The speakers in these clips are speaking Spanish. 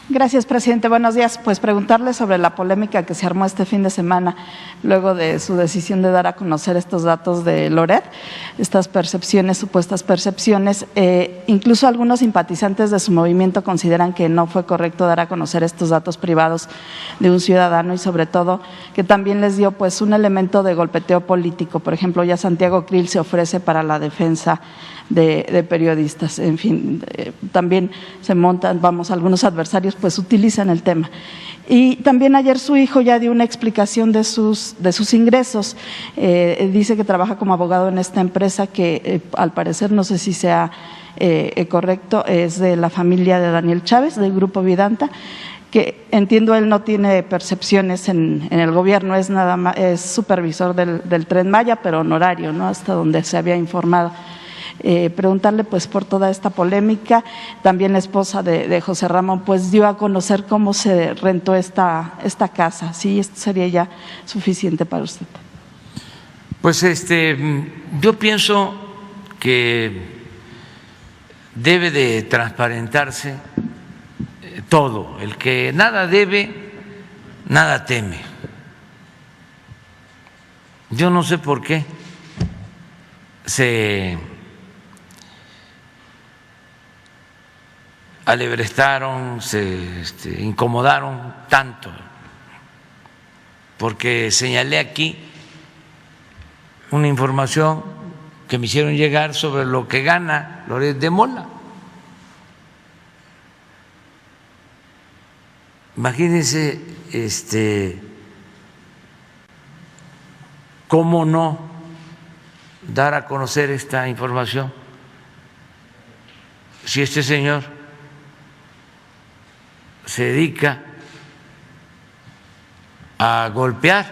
Gracias, presidente. Buenos días. Pues preguntarle sobre la polémica que se armó este fin de semana luego de su decisión de dar a conocer estos datos de Loret, estas percepciones, supuestas percepciones. Incluso algunos simpatizantes de su movimiento consideran que no fue correcto dar a conocer estos datos privados de un ciudadano y sobre todo que también les dio pues un elemento de golpeteo político. Por ejemplo, ya Santiago Krill se ofrece para la defensa de periodistas. En fin, también se montan, algunos adversarios pues utilizan el tema. Y también ayer su hijo ya dio una explicación de sus ingresos. Dice que trabaja como abogado en esta empresa que al parecer, no sé si sea correcto, es de la familia de Daniel Chávez, del Grupo Vidanta, que entiendo él no tiene percepciones en el gobierno, es nada más, es supervisor del Tren Maya, pero honorario, ¿no? Hasta donde se había informado. Preguntarle pues por toda esta polémica. También la esposa de José Ramón pues dio a conocer cómo se rentó esta casa. ¿Sí? ¿Esto sería ya suficiente para usted? Pues yo pienso que debe de transparentarse todo. El que nada debe, nada teme. Yo no sé por qué se alebrestaron, se incomodaron tanto, porque señalé aquí una información que me hicieron llegar sobre lo que gana Loret de Mola. Imagínense cómo no dar a conocer esta información si este señor se dedica a golpear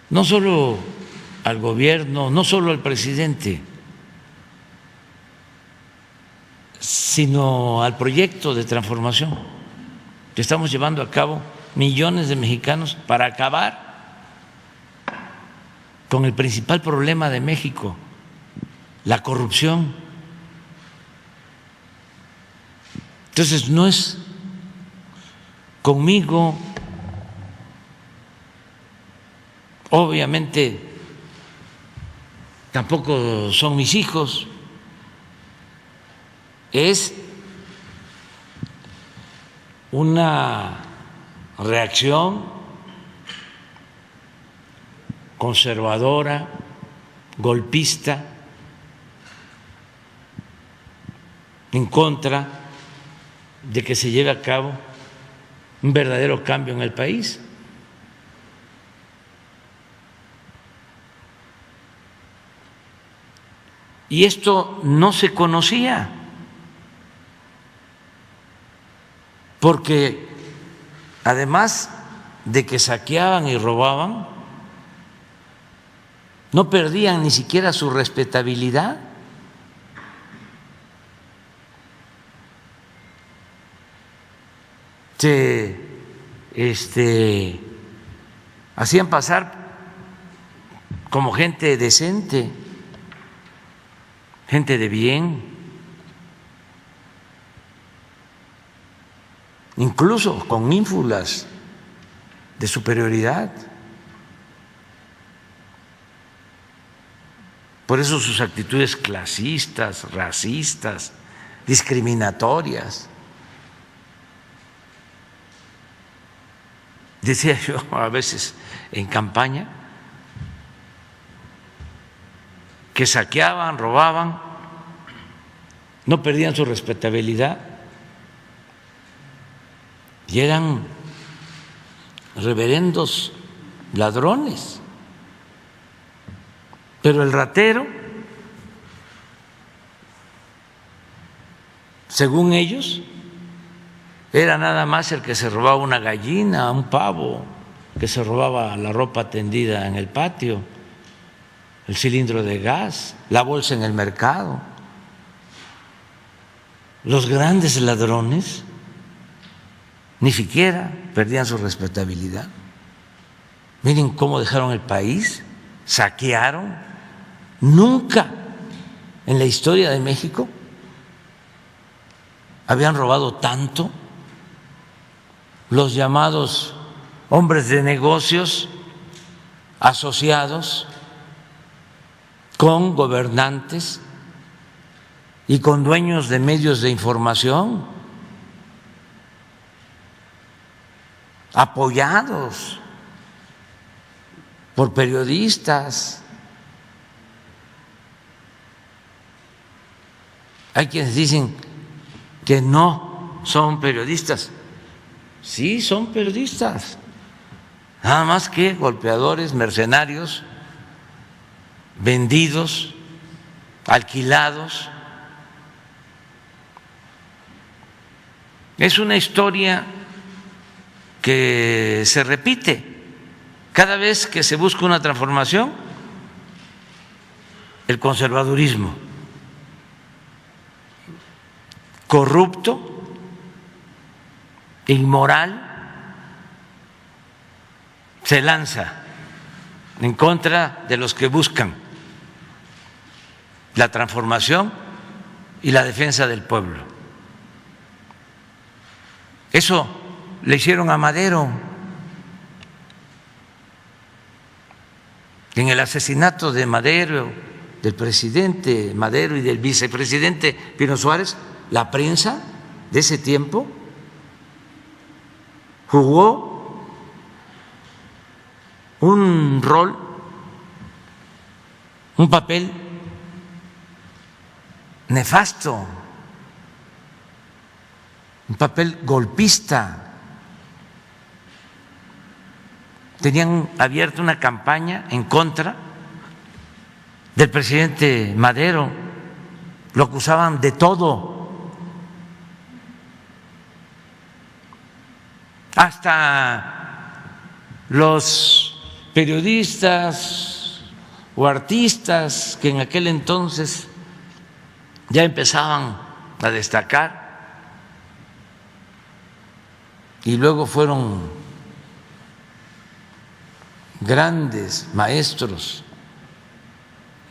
no solo al gobierno, no solo al presidente, sino al proyecto de transformación que estamos llevando a cabo millones de mexicanos para acabar con el principal problema de México, la corrupción. Entonces, no es conmigo, obviamente tampoco son mis hijos, es una reacción conservadora, golpista, en contra de que se lleve a cabo un verdadero cambio en el país. Y esto no se conocía, porque además de que saqueaban y robaban, no perdían ni siquiera su respetabilidad. Se hacían pasar como gente decente, gente de bien, incluso con ínfulas de superioridad. Por eso sus actitudes clasistas, racistas, discriminatorias. Decía yo a veces en campaña que saqueaban, robaban, no perdían su respetabilidad y eran reverendos ladrones. Pero el ratero, según ellos, era nada más el que se robaba una gallina, un pavo, que se robaba la ropa tendida en el patio, el cilindro de gas, la bolsa en el mercado. Los grandes ladrones ni siquiera perdían su respetabilidad. Miren cómo dejaron el país, saquearon. Nunca en la historia de México habían robado tanto, los llamados hombres de negocios asociados con gobernantes y con dueños de medios de información, apoyados por periodistas. Hay quienes dicen que no son periodistas. Sí, son periodistas, nada más que golpeadores, mercenarios, vendidos, alquilados. Es una historia que se repite cada vez que se busca una transformación. El conservadurismo corrupto, inmoral, se lanza en contra de los que buscan la transformación y la defensa del pueblo. Eso le hicieron a Madero en el asesinato de Madero, del presidente Madero y del vicepresidente Pino Suárez. La prensa de ese tiempo jugó un rol, un papel nefasto, un papel golpista. Tenían abierta una campaña en contra del presidente Madero, lo acusaban de todo. Hasta los periodistas o artistas que en aquel entonces ya empezaban a destacar y luego fueron grandes maestros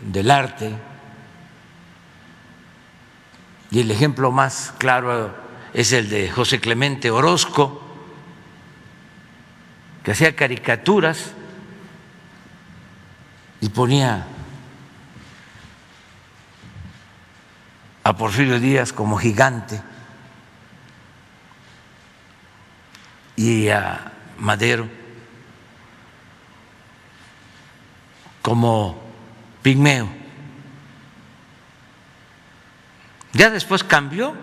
del arte, y el ejemplo más claro es el de José Clemente Orozco, que hacía caricaturas y ponía a Porfirio Díaz como gigante y a Madero como pigmeo. Ya después cambió.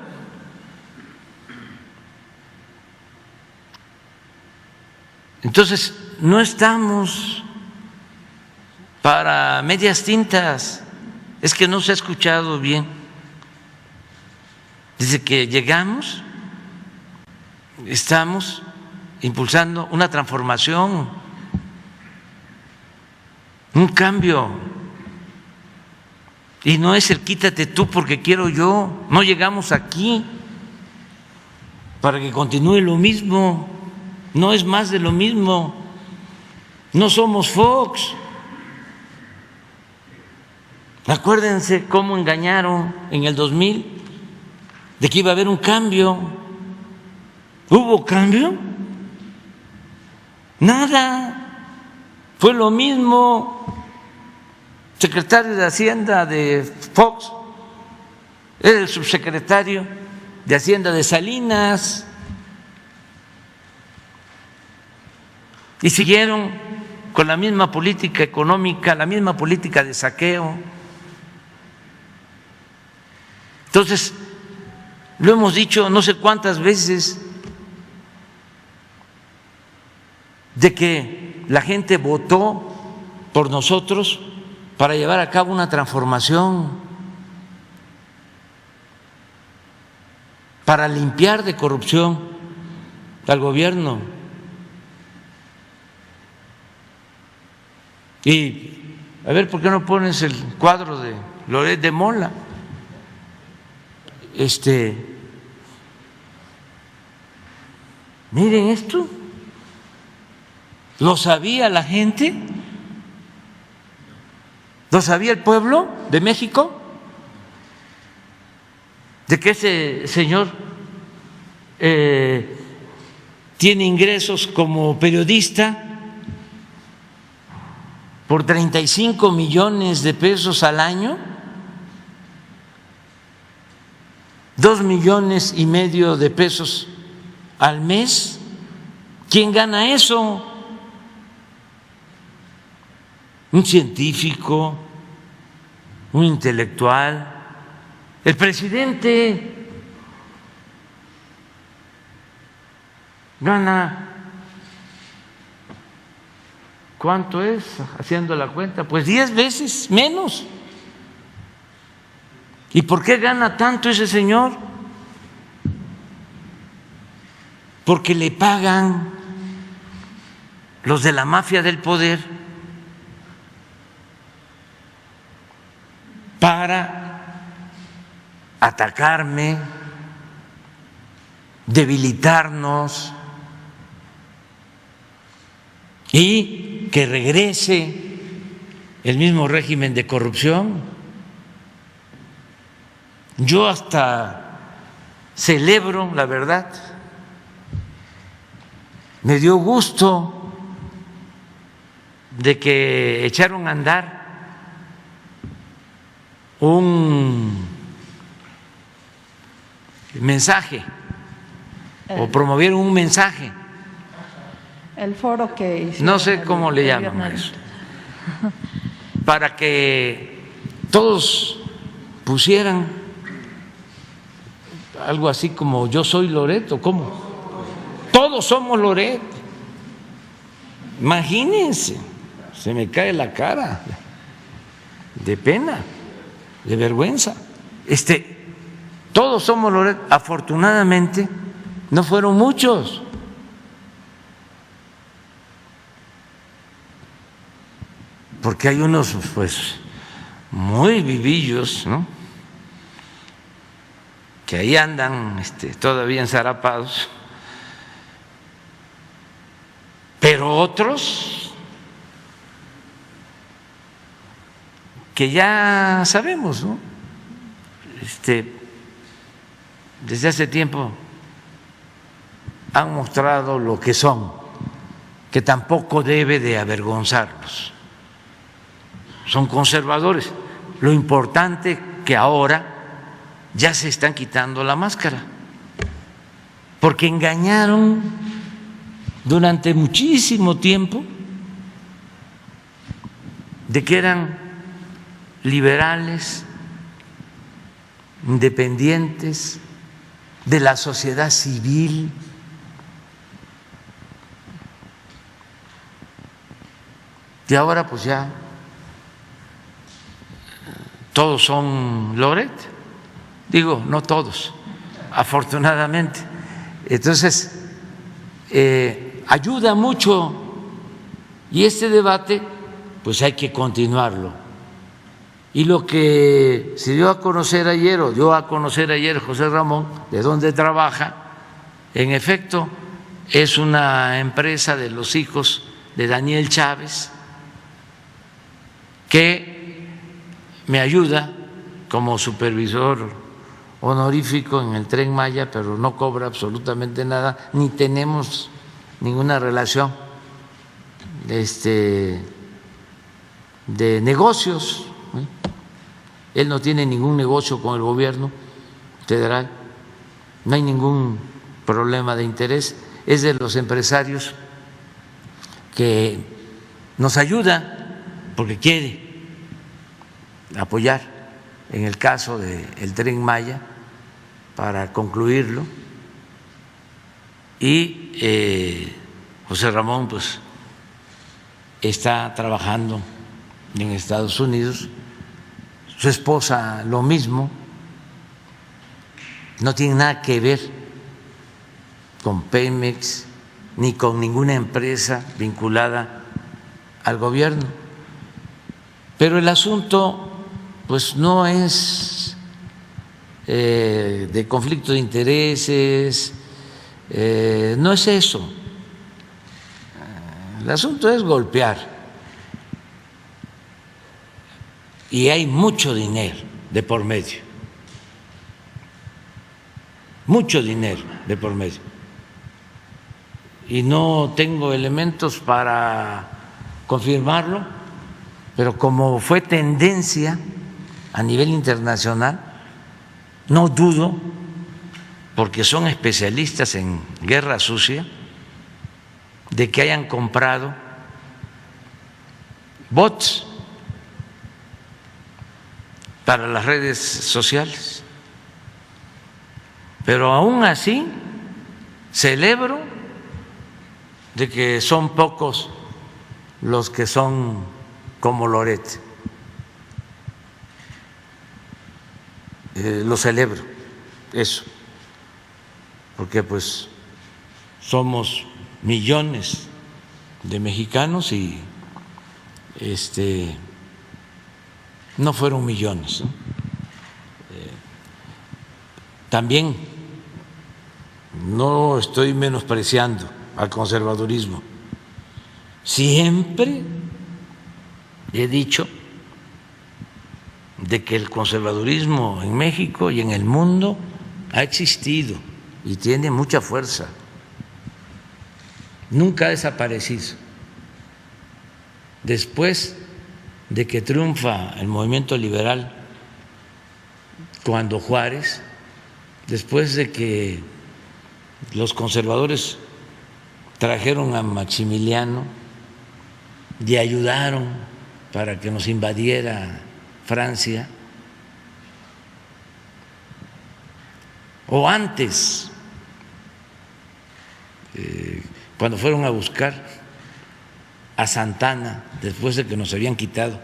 Entonces, no estamos para medias tintas. Es que no se ha escuchado bien. Desde que llegamos, estamos impulsando una transformación, un cambio. Y no es el quítate tú porque quiero yo. No llegamos aquí para que continúe lo mismo. No es más de lo mismo. No somos Fox. Acuérdense cómo engañaron en el 2000 de que iba a haber un cambio. ¿Hubo cambio? Nada. Fue lo mismo. Secretario de Hacienda de Fox era el subsecretario de Hacienda de Salinas. Y siguieron con la misma política económica, la misma política de saqueo. Entonces, lo hemos dicho no sé cuántas veces, de que la gente votó por nosotros para llevar a cabo una transformación, para limpiar de corrupción al gobierno. Y a ver, ¿por qué no pones el cuadro de Loret de Mola? Miren esto. ¿Lo sabía la gente? ¿Lo sabía el pueblo de México? De que ese señor tiene ingresos como periodista por 35 millones de pesos al año, 2,5 millones de pesos al mes. ¿Quién gana eso? Un científico, un intelectual. El presidente gana, ¿cuánto es? Haciendo la cuenta, pues 10 veces menos. ¿Y por qué gana tanto ese señor? Porque le pagan los de la mafia del poder para atacarme, debilitarnos y que regrese el mismo régimen de corrupción. Yo hasta celebro, la verdad, me dio gusto de que echaron a andar un mensaje o promovieron un mensaje. El foro que hicieron, No sé cómo le llaman a eso, para que todos pusieran algo así como yo soy Loret, ¿o cómo? Todos somos Loret. Imagínense, se me cae la cara de pena, de vergüenza. Todos somos Loret. Afortunadamente no fueron muchos. Porque hay unos pues muy vivillos, ¿no?, que ahí andan todavía enzarapados, pero otros que ya sabemos, ¿no?, desde hace tiempo han mostrado lo que son, que tampoco debe de avergonzarlos. Son conservadores. Lo importante que ahora ya se están quitando la máscara, porque engañaron durante muchísimo tiempo de que eran liberales, independientes, de la sociedad civil. Y ahora pues ya todos son Loret. Digo, no todos, afortunadamente. Entonces, ayuda mucho, y este debate pues hay que continuarlo. Y lo que se dio a conocer ayer, o dio a conocer ayer José Ramón, de dónde trabaja, en efecto es una empresa de los hijos de Daniel Chávez, que me ayuda como supervisor honorífico en el Tren Maya, pero no cobra absolutamente nada, ni tenemos ninguna relación de negocios. Él no tiene ningún negocio con el gobierno federal, no hay ningún problema de interés, es de los empresarios que nos ayuda porque quiere apoyar en el caso del Tren Maya para concluirlo, y José Ramón pues está trabajando en Estados Unidos, su esposa lo mismo, no tiene nada que ver con Pemex ni con ninguna empresa vinculada al gobierno, pero el asunto pues no es de conflicto de intereses, no es eso. El asunto es golpear, y hay mucho dinero de por medio. mucho dinero de por medio. Y no tengo elementos para confirmarlo, pero como fue tendencia a nivel internacional, no dudo, porque son especialistas en guerra sucia, de que hayan comprado bots para las redes sociales. Pero aún así celebro de que son pocos los que son como Loret. Lo celebro, eso, porque pues somos millones de mexicanos y no fueron millones, ¿no? También no estoy menospreciando al conservadurismo. Siempre he dicho de que el conservadurismo en México y en el mundo ha existido y tiene mucha fuerza. Nunca ha desaparecido. Después de que triunfa el movimiento liberal, cuando Juárez, después de que los conservadores trajeron a Maximiliano y ayudaron para que nos invadiera Francia, o antes, cuando fueron a buscar a Santana, después de que nos habían quitado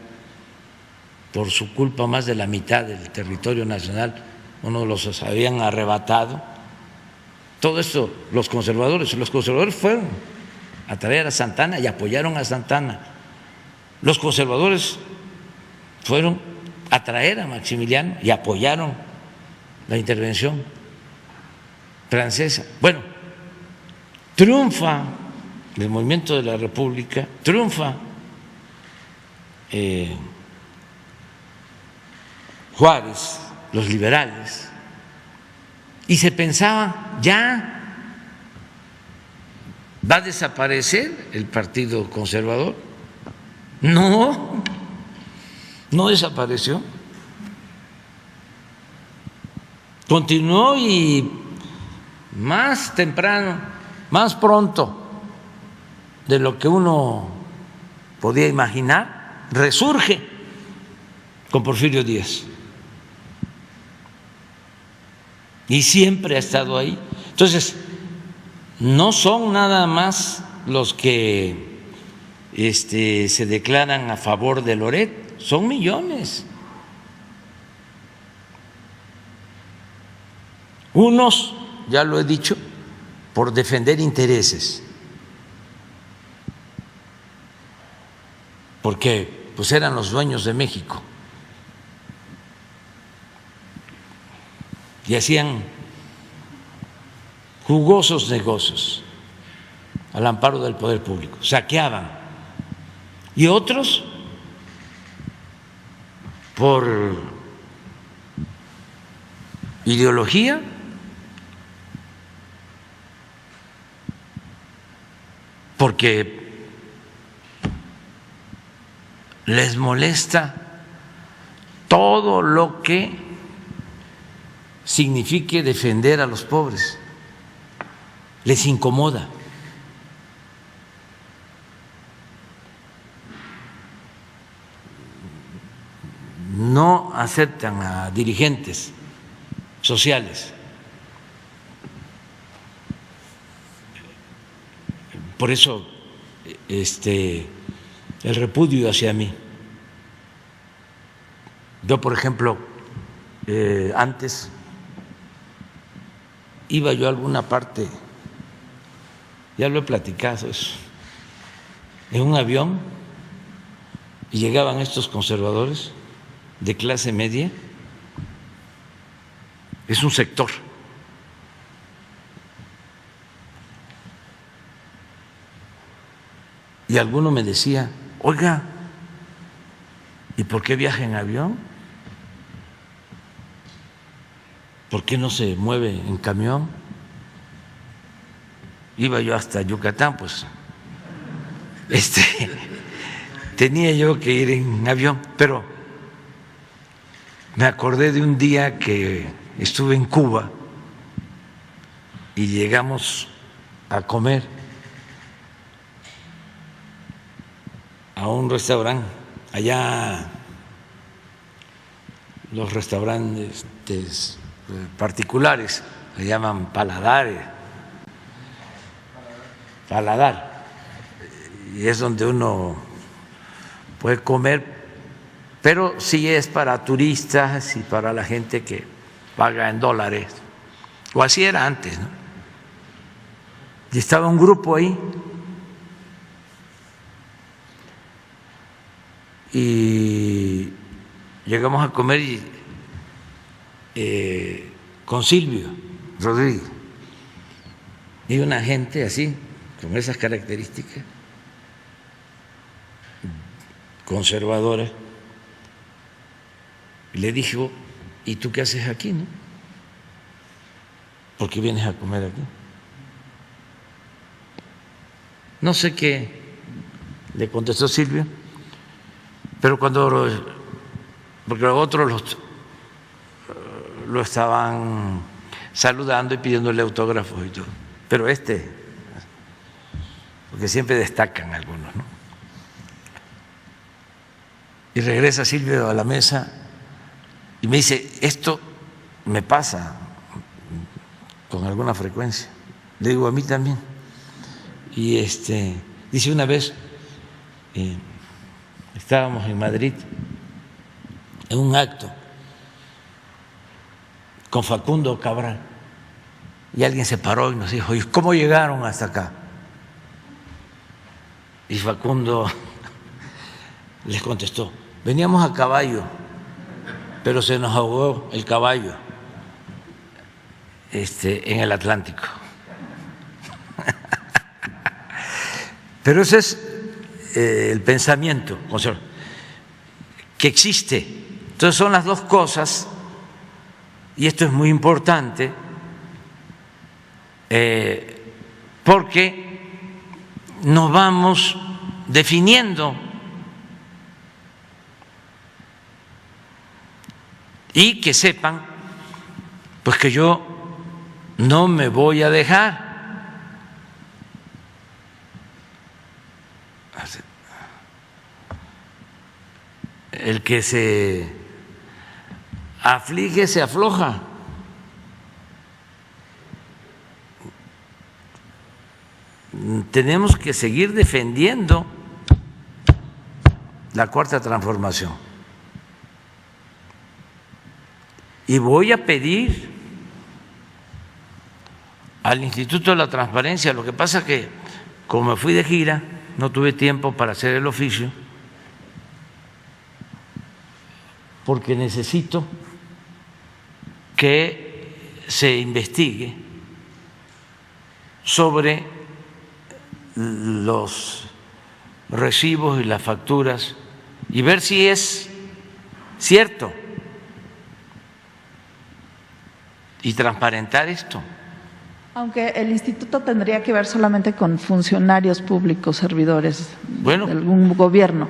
por su culpa más de la mitad del territorio nacional, uno los habían arrebatado. Todo esto los conservadores fueron a traer a Santana y apoyaron a Santana. Los conservadores fueron a traer a Maximiliano y apoyaron la intervención francesa. Bueno, triunfa el movimiento de la República, triunfa Juárez, los liberales, y se pensaba, ya va a desaparecer el Partido Conservador. No, no desapareció. Continuó y más temprano, más pronto de lo que uno podía imaginar, resurge con Porfirio Díaz. Y siempre ha estado ahí. Entonces, no son nada más los que se declaran a favor de Loret, son millones. Unos, ya lo he dicho, por defender intereses, porque pues eran los dueños de México y hacían jugosos negocios al amparo del poder público, saqueaban. Y otros por ideología, porque les molesta todo lo que signifique defender a los pobres, les incomoda. No aceptan a dirigentes sociales. Por eso el repudio hacia mí. Yo, por ejemplo, antes iba yo a alguna parte, ya lo he platicado eso, en un avión y llegaban estos conservadores de clase media, es un sector. Y alguno me decía, oiga, ¿y por qué viaja en avión? ¿por qué no se mueve en camión? Iba yo hasta Yucatán, pues tenía yo que ir en avión, pero me acordé de un día que estuve en Cuba y llegamos a comer a un restaurante. Allá los restaurantes particulares se llaman paladar, y es donde uno puede comer, pero sí es para turistas y para la gente que paga en dólares, o así era antes, ¿no? Y estaba un grupo ahí y llegamos a comer con Silvio Rodríguez y una gente así, con esas características conservadoras, y le dije, ¿y tú qué haces aquí, no? ¿Por qué vienes a comer aquí? No sé qué le contestó Silvio, pero porque los otros lo estaban saludando y pidiéndole autógrafos y todo, pero porque siempre destacan algunos, ¿no? Y regresa Silvio a la mesa y me dice, esto me pasa con alguna frecuencia. Le digo, a mí también. Y dice, una vez estábamos en Madrid en un acto con Facundo Cabral y alguien se paró y nos dijo, ¿y cómo llegaron hasta acá? Y Facundo les contestó, veníamos a caballo, pero se nos ahogó el caballo en el Atlántico. Pero ese es el pensamiento que existe. Entonces son las dos cosas, y esto es muy importante, porque nos vamos definiendo y que sepan pues que yo no me voy a dejar. El que se aflige se afloja. Tenemos que seguir defendiendo la Cuarta Transformación. Y voy a pedir al Instituto de la Transparencia, lo que pasa es que como me fui de gira, no tuve tiempo para hacer el oficio, porque necesito que se investigue sobre los recibos y las facturas y ver si es cierto y transparentar esto. Aunque el instituto tendría que ver solamente con funcionarios públicos, servidores de algún gobierno.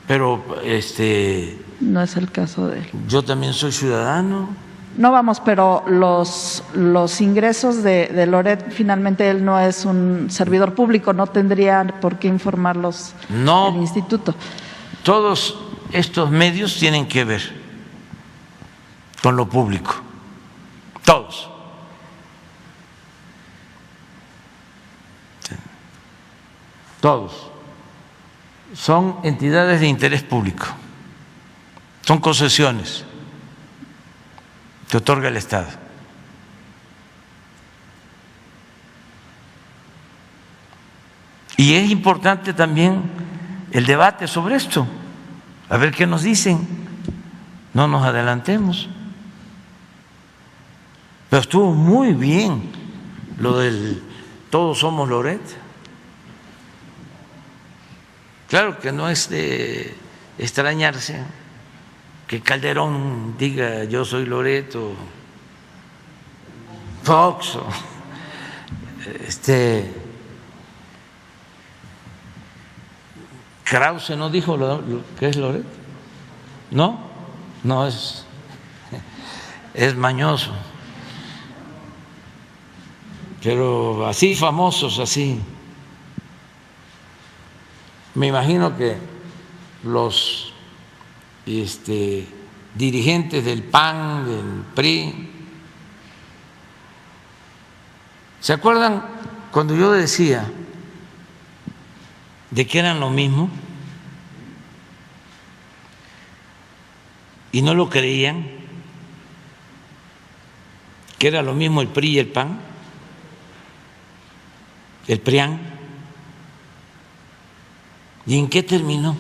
Pero no es el caso de él. Yo también soy ciudadano. No, vamos, pero los ingresos de Loret, finalmente él no es un servidor público, no tendría por qué informarlos el instituto. Todos estos medios tienen que ver con lo público, todos. Todos son entidades de interés público, son concesiones que otorga el Estado. Y es importante también el debate sobre esto, a ver qué nos dicen, no nos adelantemos. Pero estuvo muy bien lo del todos somos Loret. Claro que no es de extrañarse que Calderón diga yo soy Loret Fox, Krause no dijo lo que es Loret, ¿no? No, es mañoso, pero así famosos, así. Me imagino que los dirigentes del PAN, del PRI, ¿se acuerdan cuando yo decía de que eran lo mismo y no lo creían, que era lo mismo el PRI y el PAN, el PRIAN? ¿Y en qué terminó?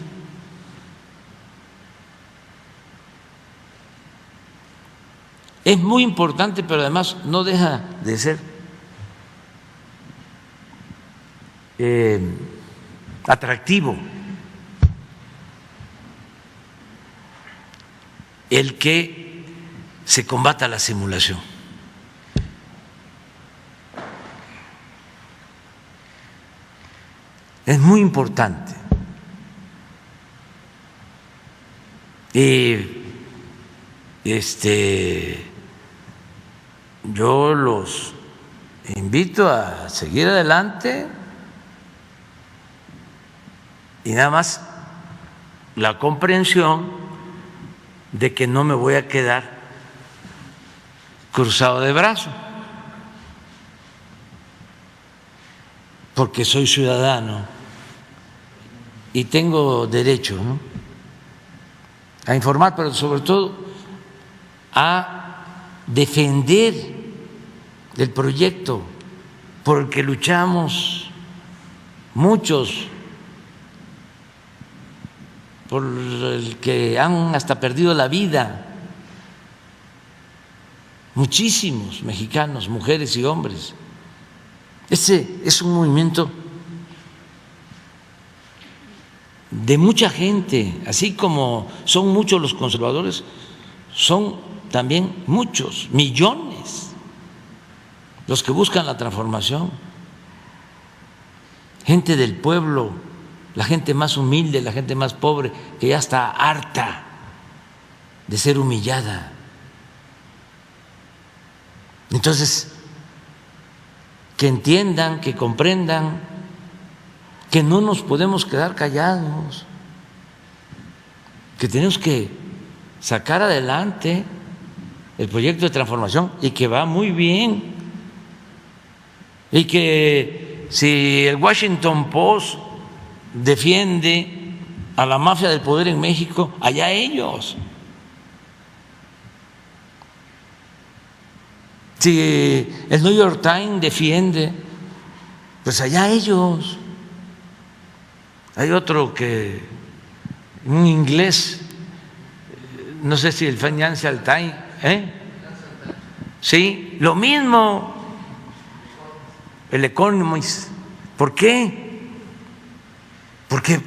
Es muy importante, pero además no deja de ser atractivo el que se combata la simulación. Es muy importante. Yo los invito a seguir adelante y nada más la comprensión de que no me voy a quedar cruzado de brazos, porque soy ciudadano y tengo derecho, ¿no?, a informar, pero sobre todo a defender el proyecto por el que luchamos muchos, por el que han hasta perdido la vida muchísimos mexicanos, mujeres y hombres. Ese es un movimiento de mucha gente, así como son muchos los conservadores, son también muchos, millones, los que buscan la transformación. Gente del pueblo, la gente más humilde, la gente más pobre, que ya está harta de ser humillada. Entonces, que entiendan, que comprendan que no nos podemos quedar callados, que tenemos que sacar adelante el proyecto de transformación y que va muy bien, y que si el Washington Post defiende a la mafia del poder en México, allá ellos. Si el New York Times defiende, pues allá ellos. Hay otro que, un inglés, no sé si el Financial Times, sí, lo mismo, el Economist. ¿Por qué? Porque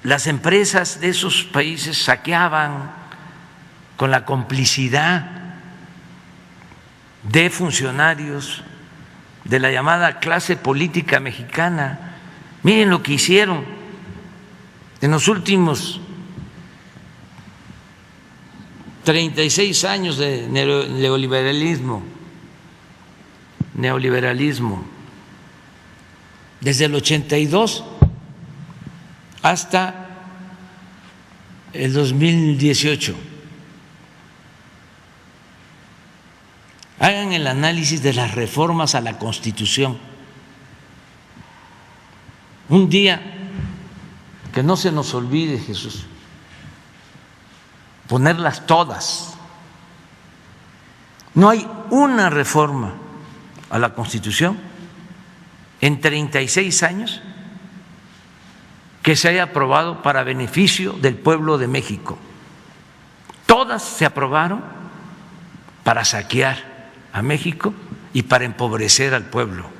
las empresas de esos países saqueaban con la complicidad de funcionarios de la llamada clase política mexicana. Miren lo que hicieron en los últimos 36 años de neoliberalismo, desde el 82 hasta el 2018. Hagan el análisis de las reformas a la Constitución. Un día, que no se nos olvide, Jesús, ponerlas todas. No hay una reforma a la Constitución en 36 años que se haya aprobado para beneficio del pueblo de México. Todas se aprobaron para saquear a México y para empobrecer al pueblo.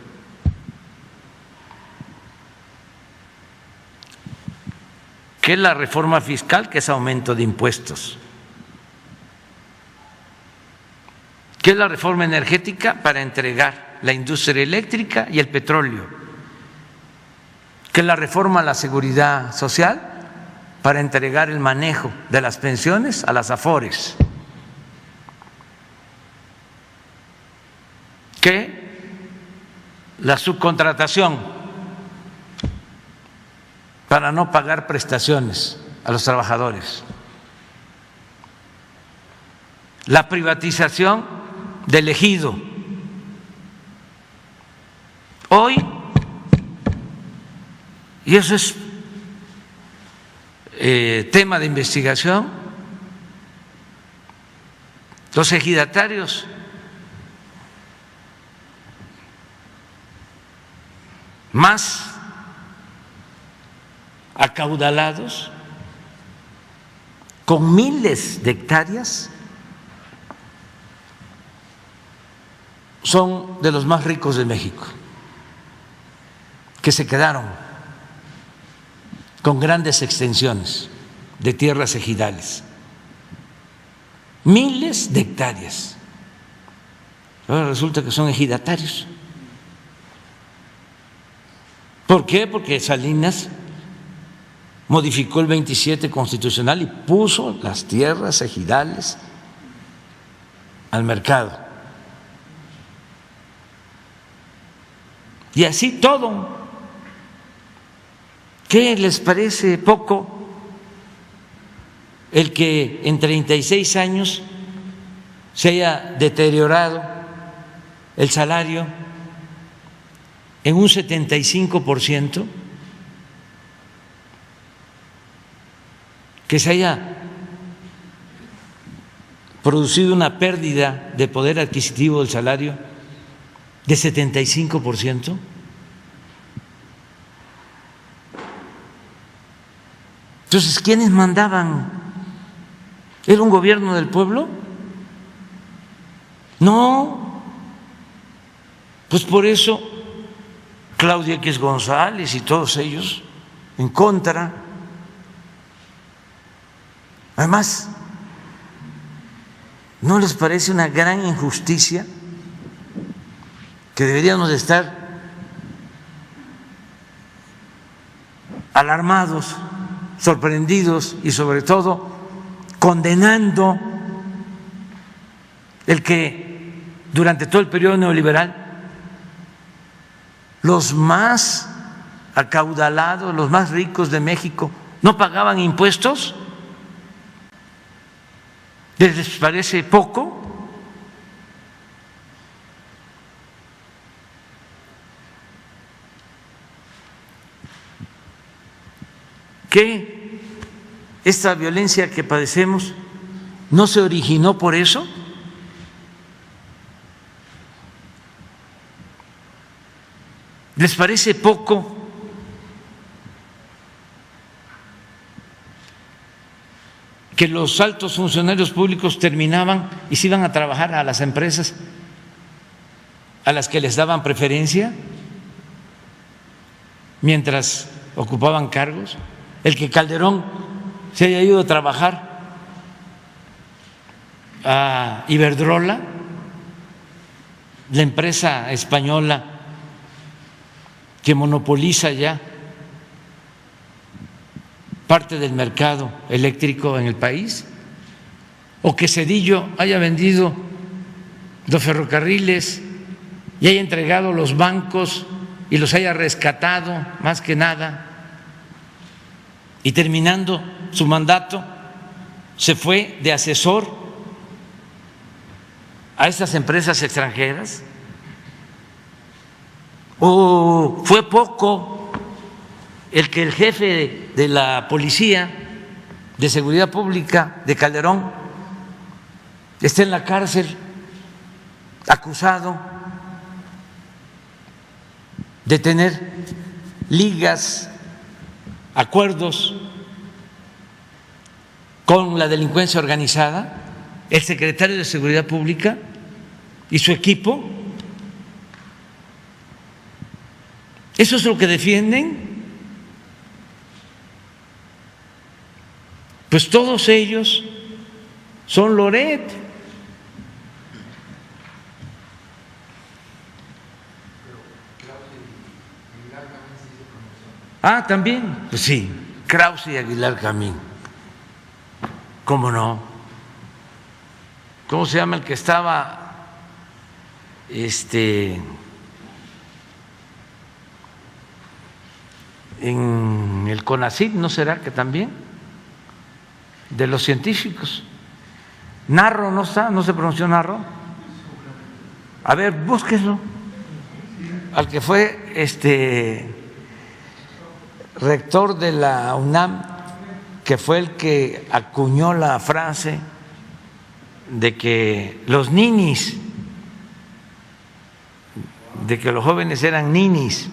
¿Qué es la reforma fiscal? Que es aumento de impuestos. ¿Qué es la reforma energética? Para entregar la industria eléctrica y el petróleo. ¿Qué es la reforma a la seguridad social? Para entregar el manejo de las pensiones a las AFORES. ¿Qué? La subcontratación para no pagar prestaciones a los trabajadores. La privatización del ejido. Hoy, y eso es tema de investigación, los ejidatarios más acaudalados, con miles de hectáreas, son de los más ricos de México, que se quedaron con grandes extensiones de tierras ejidales, miles de hectáreas. Ahora resulta que son ejidatarios. ¿Por qué? Porque Salinas modificó el 27 constitucional y puso las tierras ejidales al mercado. Y así todo. ¿Qué les parece poco el que en 36 años se haya deteriorado el salario en un 75%? Que se haya producido una pérdida de poder adquisitivo del salario de 75%. Entonces, ¿quiénes mandaban? ¿Era un gobierno del pueblo? No. Pues por eso Claudia X González y todos ellos en contra. Además, ¿no les parece una gran injusticia que deberíamos de estar alarmados, sorprendidos y sobre todo condenando el que durante todo el periodo neoliberal los más acaudalados, los más ricos de México no pagaban impuestos? ¿Les parece poco? ¿Que esta violencia que padecemos no se originó por eso? ¿Les parece poco que los altos funcionarios públicos terminaban y se iban a trabajar a las empresas a las que les daban preferencia mientras ocupaban cargos? El que Calderón se haya ido a trabajar a Iberdrola, la empresa española que monopoliza ya parte del mercado eléctrico en el país, o que Zedillo haya vendido los ferrocarriles y haya entregado los bancos y los haya rescatado, más que nada, y terminando su mandato se fue de asesor a estas empresas extranjeras. ¿O fue poco el que el jefe de la Policía de Seguridad Pública de Calderón esté en la cárcel acusado de tener ligas, acuerdos con la delincuencia organizada? El secretario de Seguridad Pública y su equipo. ¿Eso es lo que defienden? Pues todos ellos son Loret. Ah, también, pues sí, Krause y Aguilar Camín. ¿Cómo no? ¿Cómo se llama el que estaba en el CONACYT? ¿No será que también? De los científicos. Narro no está, no se pronunció Narro. A ver, búsquenlo. Al que fue rector de la UNAM, que fue el que acuñó la frase de que los ninis, de que los jóvenes eran ninis,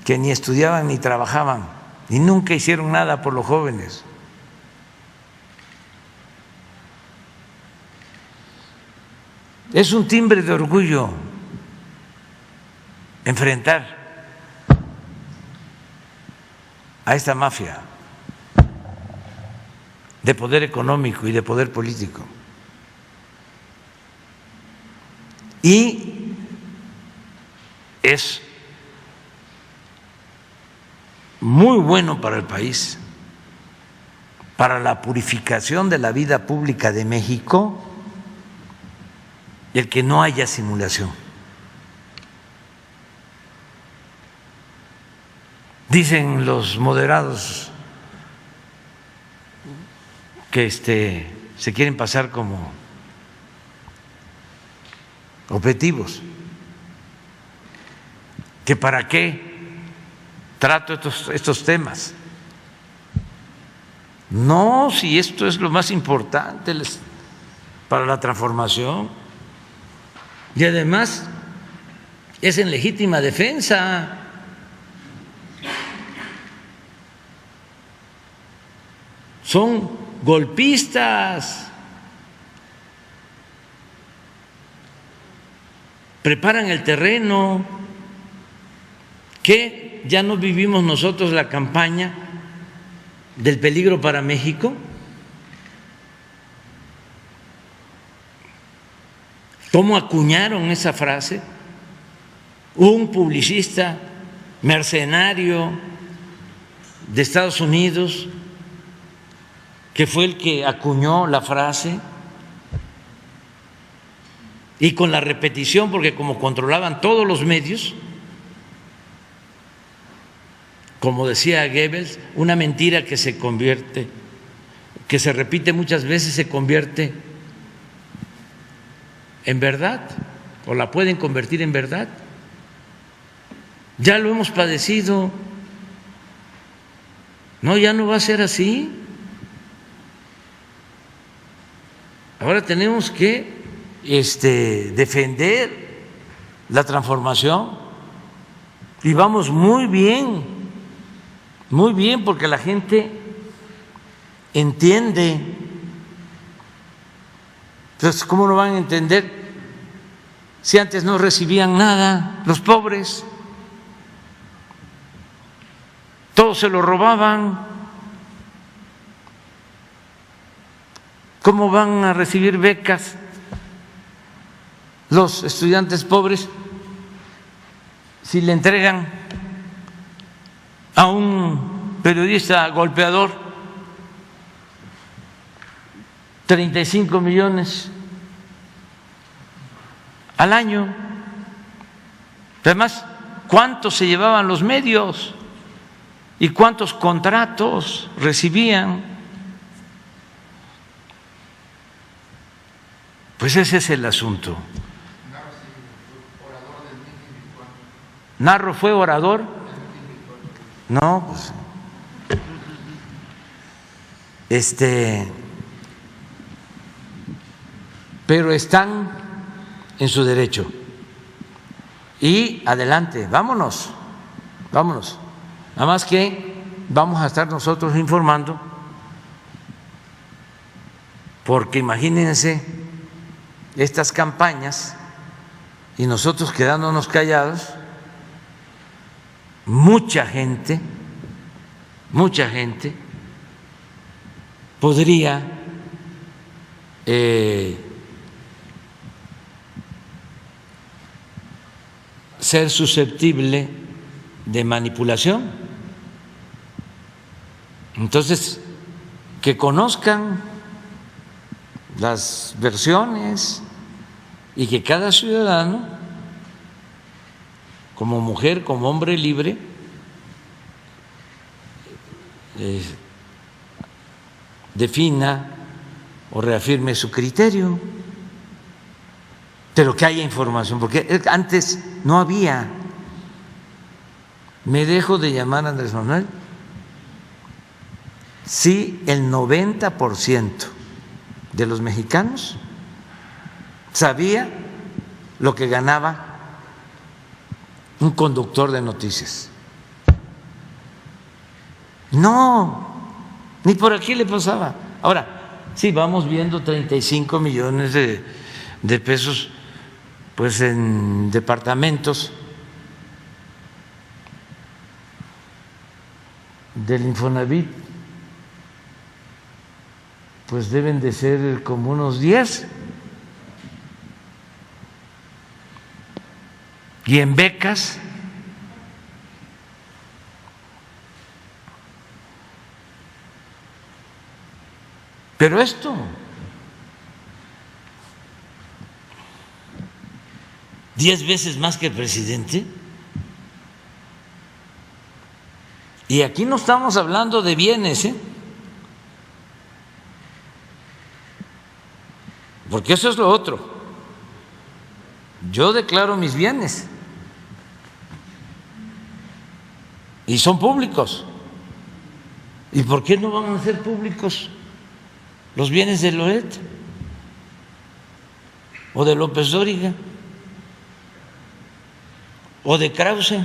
que ni estudiaban ni trabajaban y nunca hicieron nada por los jóvenes. Es un timbre de orgullo enfrentar a esta mafia de poder económico y de poder político. Y es muy bueno para el país, para la purificación de la vida pública de México, el que no haya simulación. Dicen los moderados que se quieren pasar como objetivos, que para qué trato estos temas. No, si esto es lo más importante para la transformación. Y además es en legítima defensa. Son golpistas, preparan el terreno. ¿Qué? ¿Ya no vivimos nosotros la campaña del peligro para México? ¿Cómo acuñaron esa frase? Un publicista mercenario de Estados Unidos, que fue el que acuñó la frase, y con la repetición, porque como controlaban todos los medios, como decía Goebbels, una mentira que se convierte, que se repite muchas veces, se convierte en verdad, o la pueden convertir en verdad. Ya lo hemos padecido. No, ya no va a ser así. Ahora tenemos que defender la transformación, y vamos muy bien, porque la gente entiende. Entonces, ¿cómo no van a entender si antes no recibían nada los pobres? Todos se lo robaban. ¿Cómo van a recibir becas los estudiantes pobres si le entregan a un periodista golpeador 35 millones al año? Además, ¿cuántos se llevaban los medios y cuántos contratos recibían? Pues ese es el asunto. ¿Narro fue orador? No, pues pero están en su derecho. Y adelante, vámonos. Nada más que vamos a estar nosotros informando, porque imagínense estas campañas y nosotros quedándonos callados, mucha gente podría ser susceptible de manipulación. Entonces, que conozcan las versiones y que cada ciudadano, como mujer, como hombre libre, defina o reafirme su criterio, pero que haya información, porque antes no había. Me dejo de llamar Andrés Manuel si el 90% de los mexicanos sabía lo que ganaba un conductor de noticias. No, ni por aquí le pasaba. Ahora, sí, vamos viendo 35 millones de pesos pues en departamentos del Infonavit, pues deben de ser como unos 10. Y en becas, pero esto 10 veces más que el presidente. Y aquí no estamos hablando de bienes, porque eso es lo otro. Yo declaro mis bienes y son públicos. ¿Y por qué no van a ser públicos los bienes de Loret o de López Dóriga o de Krause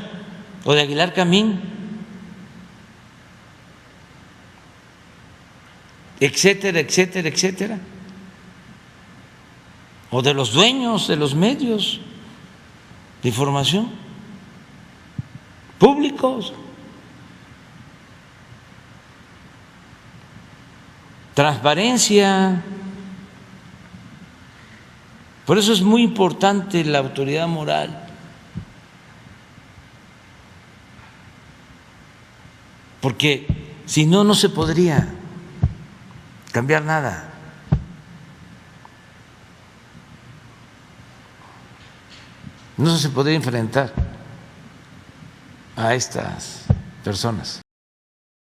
o de Aguilar Camín, etcétera, etcétera, etcétera? O de los dueños de los medios de información públicos. Transparencia. Por eso es muy importante la autoridad moral. Porque si no, no se podría cambiar nada. No se podría enfrentar a estas personas.